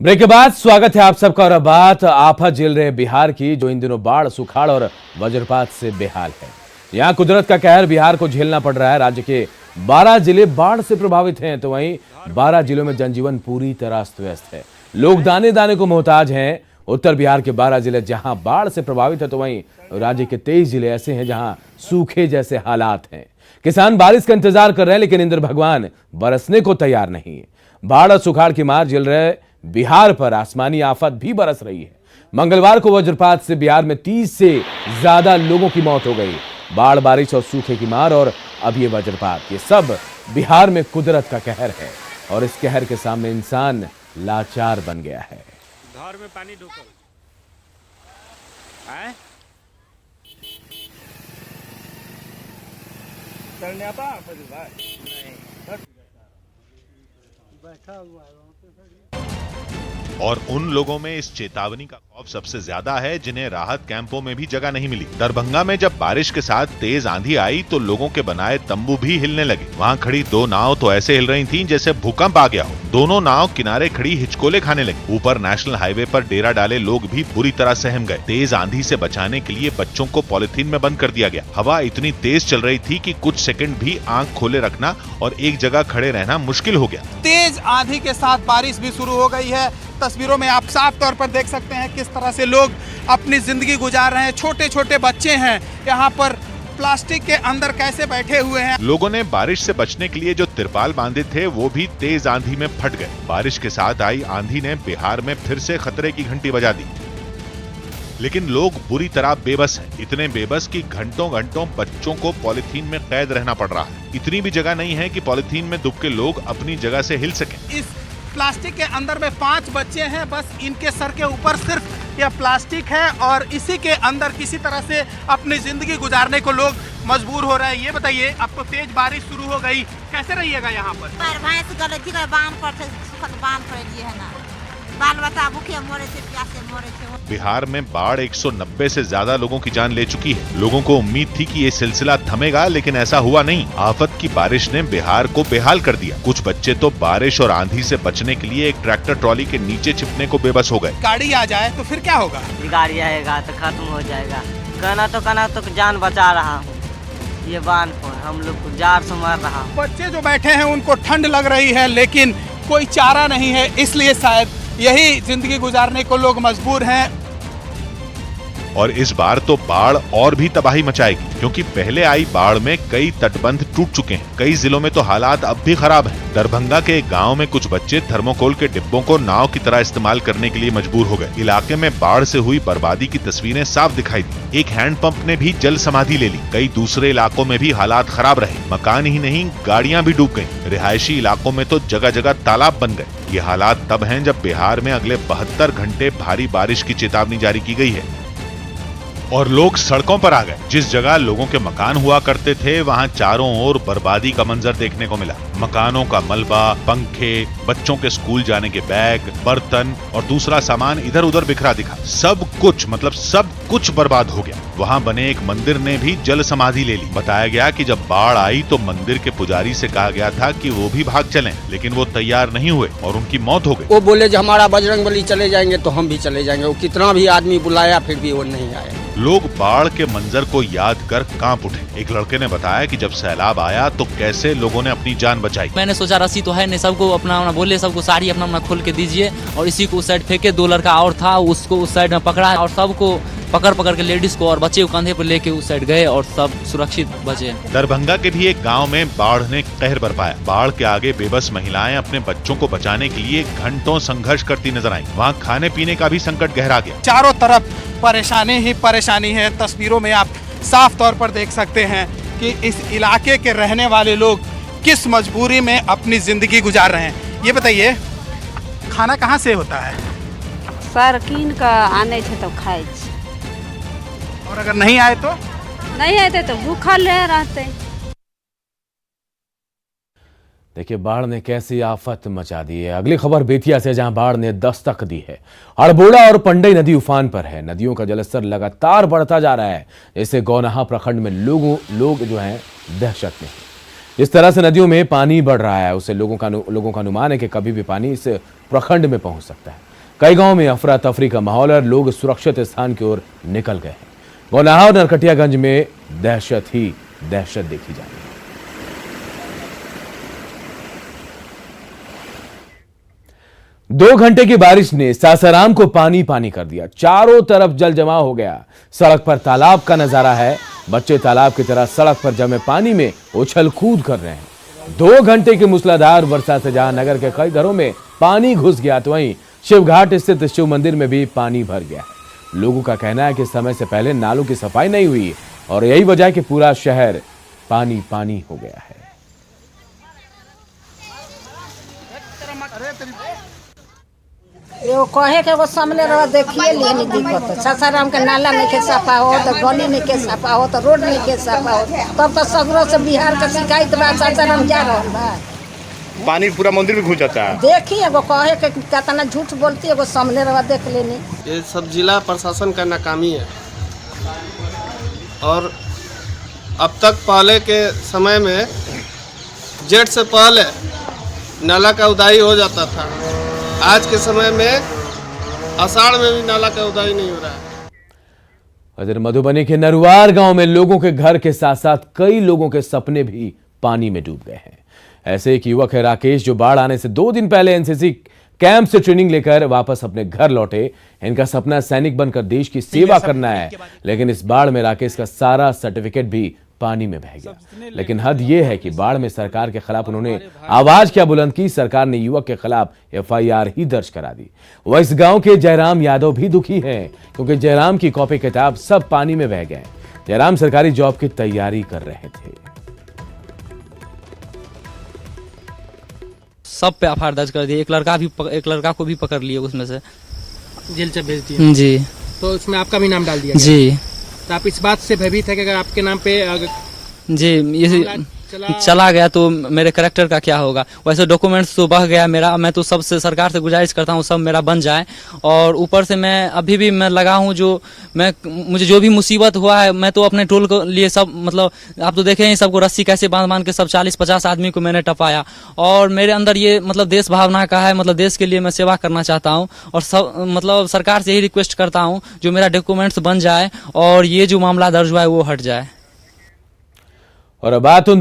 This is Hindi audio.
ब्रेक के बाद स्वागत है आप सबका। और अब बात आफत झेल रहे बिहार की, जो इन दिनों बाढ़, सुखाड़ और वज्रपात से बेहाल है। यहाँ कुदरत का कहर बिहार को झेलना पड़ रहा है। राज्य के 12 जिले बाढ़ से प्रभावित हैं, तो वहीं 12 जिलों में जनजीवन पूरी तरह अस्त व्यस्त है। लोग दाने दाने को मोहताज हैं। उत्तर बिहार के 12 जिले जहां बाढ़ से प्रभावित है, तो वहीं राज्य के 23 जिले ऐसे हैं जहां सूखे जैसे हालात हैं। किसान बारिश का इंतजार कर रहे हैं, लेकिन इंद्र भगवान बरसने को तैयार नहीं। बाढ़ और सुखाड़ की मार झेल रहे बिहार पर आसमानी आफत भी बरस रही है। मंगलवार को वज्रपात से बिहार में 30 से ज्यादा लोगों की मौत हो गई। बाढ़, बारिश और सूखे की मार और अब ये वज्रपात, ये सब बिहार में कुदरत का कहर है। और इस कहर के सामने इंसान लाचार बन गया है। घर में पानी ढुकल है। चलने पा भाई नहीं बैठा हुआ है। और उन लोगों में इस चेतावनी का खौफ सबसे ज्यादा है जिन्हें राहत कैंपों में भी जगह नहीं मिली। दरभंगा में जब बारिश के साथ तेज आंधी आई तो लोगों के बनाए तंबू भी हिलने लगे। वहां खड़ी 2 नाव तो ऐसे हिल रही थीं जैसे भूकंप आ गया हो। दोनों नाव किनारे खड़ी हिचकोले खाने लगी। ऊपर नेशनल हाईवे पर डेरा डाले लोग भी बुरी तरह सहम गए। तेज आंधी से बचाने के लिए बच्चों को पॉलिथीन में बंद कर दिया गया। हवा इतनी तेज चल रही थी कि कुछ सेकंड भी आंख खोले रखना और एक जगह खड़े रहना मुश्किल हो गया। तेज आंधी के साथ बारिश भी शुरू हो गई है। तस्वीरों में आप साफ तौर पर देख सकते हैं किस तरह से लोग अपनी जिंदगी गुजार रहे हैं। छोटे छोटे बच्चे हैं यहाँ पर प्लास्टिक के अंदर कैसे बैठे हुए हैं। लोगों ने बारिश से बचने के लिए जो तिरपाल बांधे थे वो भी तेज आंधी में फट गए। बारिश के साथ आई आंधी ने बिहार में फिर से खतरे की घंटी बजा दी। लेकिन लोग बुरी तरह बेबस हैं। इतने बेबस कि घंटों घंटों बच्चों को पॉलिथीन में कैद रहना पड़ रहा है। इतनी भी जगह नहीं है कि पॉलिथीन में डूब के लोग अपनी जगह से हिल सकें। इस प्लास्टिक के अंदर में 5 बच्चे हैं। बस इनके सर के ऊपर सिर्फ यह प्लास्टिक है और इसी के अंदर किसी तरह से अपनी जिंदगी गुजारने को लोग मजबूर हो रहे हैं। ये बताइए, अब तो तेज बारिश शुरू हो गई, कैसे रहिएगा यहाँ पर? भैंस गलती कर बांध पर बांध पर लिए है ना, बाल बच्चा भूखे मरे थे, प्यासे मरे थे। बिहार में बाढ़ 190 से ज्यादा लोगों की जान ले चुकी है। लोगों को उम्मीद थी कि ये सिलसिला थमेगा, लेकिन ऐसा हुआ नहीं। आफत की बारिश ने बिहार को बेहाल कर दिया। कुछ बच्चे तो बारिश और आंधी से बचने के लिए एक ट्रैक्टर ट्रॉली के नीचे छिपने को बेबस हो गए। गाड़ी आ जाए तो फिर क्या होगा? गाड़ी आएगा तो खत्म हो जाएगा। कहना तो जान बचा रहा हूँ। ये बांध पर हम लोग को जार से मार रहा हूँ। बच्चे जो बैठे हैं उनको ठंड लग रही है, लेकिन कोई चारा नहीं है, इसलिए शायद यही जिंदगी गुजारने को लोग मजबूर हैं। और इस बार तो बाढ़ और भी तबाही मचाएगी, क्योंकि पहले आई बाढ़ में कई तटबंध टूट चुके हैं। कई जिलों में तो हालात अब भी खराब हैं। दरभंगा के एक गांव में कुछ बच्चे थर्मोकोल के डिब्बों को नाव की तरह इस्तेमाल करने के लिए मजबूर हो गए। इलाके में बाढ़ से हुई बर्बादी की तस्वीरें साफ दिखाई दी। एक हैंडपंप ने भी जल समाधि ले ली। कई दूसरे इलाकों में भी हालात खराब रहे। मकान ही नहीं, गाड़ियां भी डूब गयी। रिहायशी इलाकों में तो जगह जगह तालाब बन गए। ये हालात तब हैं जब बिहार में अगले 72 घंटे भारी बारिश की चेतावनी जारी की गई है और लोग सड़कों पर आ गए। जिस जगह लोगों के मकान हुआ करते थे, वहां चारों ओर बर्बादी का मंजर देखने को मिला। मकानों का मलबा, पंखे, बच्चों के स्कूल जाने के बैग, बर्तन और दूसरा सामान इधर उधर बिखरा दिखा। सब कुछ बर्बाद हो गया। वहां बने एक मंदिर ने भी जल समाधि ले ली। बताया गया कि जब बाढ़ आई तो मंदिर के पुजारी से कहा गया था कि वो भी भाग चलें, लेकिन वो तैयार नहीं हुए और उनकी मौत हो गई। वो बोले जो हमारा बजरंगबली चले जाएंगे तो हम भी चले जाएंगे। वो कितना भी आदमी बुलाया फिर भी वो नहीं आए। लोग बाढ़ के मंजर को याद कर कांप उठे। एक लड़के ने बताया कि जब सैलाब आया तो कैसे लोगों ने अपनी जान बचाई। मैंने सोचा रस्सी तो है नहीं, सबको अपना बोले सबको साड़ी अपना खोल के दीजिए और इसी को उस साइड फेंके। 2 लड़का और था, उसको उस साइड में पकड़ा और सबको पकड़ के लेडीज को और बच्चे को कंधे पर लेके उस साइड गए और सब सुरक्षित बचे। दरभंगा के भी एक गांव में बाढ़ ने कहर बरपाया। बाढ़ के आगे बेबस महिलाएं अपने बच्चों को बचाने के लिए घंटों संघर्ष करती नजर आईं। वहां खाने पीने का भी संकट गहरा गया। चारों तरफ परेशानी ही परेशानी है। तस्वीरों में आप साफ तौर पर देख सकते हैं कि इस इलाके के रहने वाले लोग किस मजबूरी में अपनी जिंदगी गुजार रहे हैं। ये बताइए, खाना कहाँ से होता है? सर कीन का आने थे तो खाए। और अगर नहीं आए तो? नहीं आते तो भूखा ले रहते। देखिए, बाढ़ ने कैसी आफत मचा दी है। अगली खबर बेतिया से, जहां बाढ़ ने दस्तक दी है। हड़बोड़ा और पंडई नदी उफान पर है। नदियों का जलस्तर लगातार बढ़ता जा रहा है, जिससे गौनाहा प्रखंड में लोग जो हैं दहशत में हैं। जिस तरह से नदियों में पानी बढ़ रहा है, उससे लोगों का अनुमान है कि कभी भी पानी इस प्रखंड में पहुंच सकता है। कई गांव में अफरा तफरी का माहौल और लोग सुरक्षित स्थान की ओर निकल गए हैं। गौनाहा और नरकटियागंज में दहशत ही दहशत देखी जा रही है। 2 घंटे की बारिश ने सासाराम को पानी पानी कर दिया। चारों तरफ जल जमाव हो गया। सड़क पर तालाब का नजारा है। बच्चे तालाब की तरह सड़क पर जमे पानी में उछल कूद कर रहे हैं। 2 घंटे की मूसलाधार वर्षा से जहां नगर के कई घरों में पानी घुस गया, तो वहीं शिवघाट स्थित शिव मंदिर में भी पानी भर गया है। लोगों का कहना है कि समय से पहले नालों की सफाई नहीं हुई और यही वजह है कि पूरा शहर पानी पानी हो गया है। एगो कहे के एगो सामने रह देखिए लिए नहीं दिक्कत। सासाराम के नाला नहीं के साफा हो, तो गली नहीं के साफा हो, तो रोड नहीं के साफा हो, तब तो सगरों से बिहार का शिकायत बा। सासाराम जा रहा बा, पानी पूरा मंदिर में घुस जाता है। देखिए एगो कहे के कितना झूठ बोलती, एगो सामने रह देख लेनी। ये सब जिला प्रशासन का नाकामी है। और अब तक पहले के समय में जेठ से पहले नाला का उदाई हो जाता था। आज के समय में आषाढ़ में भी नाला का उदाई नहीं हो रहा है। इधर मधुबनी के नरुआर गांव में लोगों के घर के साथ साथ कई लोगों के सपने भी पानी में डूब गए हैं। ऐसे एक युवक है राकेश, जो बाढ़ आने से 2 दिन पहले एनसीसी कैंप से ट्रेनिंग लेकर वापस अपने घर लौटे। इनका सपना सैनिक बनकर देश की सेवा करना है, लेकिन इस बाढ़ में राकेश का सारा सर्टिफिकेट भी पानी में बह गया। लेकिन हद यह है कि बाढ़ में सरकार के खिलाफ उन्होंने आवाज क्या बुलंद की। सरकार ने युवक के खिलाफ एफआईआर ही दर्ज करा दी। वह इस गांव के जयराम यादव भी दुखी हैं, क्योंकि जयराम की कॉपी किताब सब पानी में बह गए। जयराम सरकारी जॉब की तैयारी कर रहे थे। सब पे एफआईआर दर्ज कर दिए। एक लड़का को भी पकड़ लिए, उसमें से जेल से भेज दिया। जी। तो उसमें आपका भी नाम डाल दिया जी। तो आप इस बात से भयभीत है कि अगर आपके नाम पे जी ये चला गया तो मेरे करेक्टर का क्या होगा। वैसे डॉक्यूमेंट्स तो बह गया मेरा। मैं तो सबसे सरकार से गुजारिश करता हूँ सब मेरा बन जाए। और ऊपर से मैं अभी भी मैं लगा हूँ, जो मुझे जो भी मुसीबत हुआ है, मैं तो अपने टोल के लिए सब मतलब आप तो देखे हैं सबको रस्सी कैसे बांध के सब 40-50 आदमी को मैंने टपाया। और मेरे अंदर ये मतलब देश भावना का है, मतलब देश के लिए मैं सेवा करना चाहता हूँ। और सब मतलब सरकार से यही रिक्वेस्ट करता हूँ जो मेरा डॉक्यूमेंट्स बन जाए और ये जो मामला दर्ज हुआ है वो हट जाए। और अब बात उन